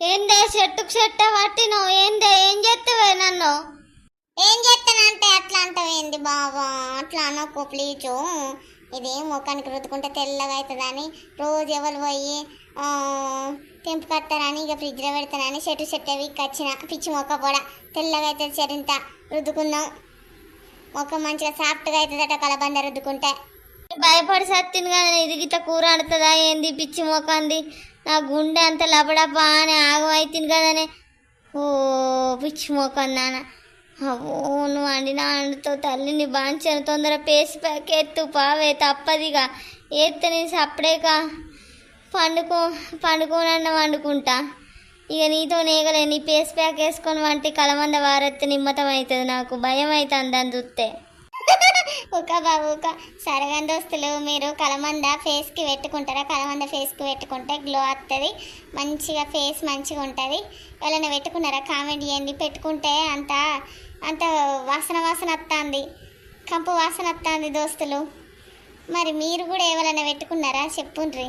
ఏందే చెట్టుకు చెట్ట పట్టినవు? ఏందే ఏం చేస్తావే నన్ను? ఏం చేస్తానంటే అట్లా అంటావేంది బావా? అట్లా అనకు ప్లీజు. ఇది ముఖానికి రుద్దుకుంటే తెల్లగా అవుతుందని రోజు ఎవరు పోయి తెంపుకొస్తారని ఇక ఫ్రిడ్జ్లో పెడతానని చెట్టు వీక్కొచ్చిన పిచ్చి మొక్క కూడా తెల్లగా అవుతుంది చెరింత రుద్దుకున్నాం. మొక్క మంచిగా సాఫ్ట్గా అవుతుందట కలబంద రుద్దుకుంటే. భయపడి సత్తిని కానీ ఇది గిట్ట కూర ఆడుతుందా ఏంది పిచ్చి మొక్కంది? నా గుండె అంత లబడబ్బా అని ఆగం అవుతుంది కదనే. ఓ పిచ్చి మొక్కం నాన్న. అవో నువ్వు అండినా అండుతో తల్లిని బాంచాను. తొందర పేసి ప్యాక్ ఎత్తు పావే తప్పదిగా. ఎత్తే నేను సప్పుడేక పండుకోనన్న వండుకుంటా. ఇక నీతో నేగలే. నీ పేసి ప్యాక్ వేసుకొని వంటి కలమంద వారెత్తే నిమ్మతం అవుతుంది. నాకు భయం అవుతుంది దాన్ని చూస్తే. ఒక బాబు ఒక సరగా దోస్తులు, మీరు కలమంద ఫేస్కి పెట్టుకుంటారా? కలమంద ఫేస్కి పెట్టుకుంటే గ్లో వస్తుంది, మంచిగా ఫేస్ మంచిగా ఉంటుంది. ఎవరైనా పెట్టుకున్నారా? కామెంట్ చేయండి. పెట్టుకుంటే అంత అంత వాసన వస్తుంది, కంపు వాసన వస్తుంది దోస్తులు. మరి మీరు కూడా ఎవరైనా పెట్టుకున్నారా? చెప్పుండ్రి.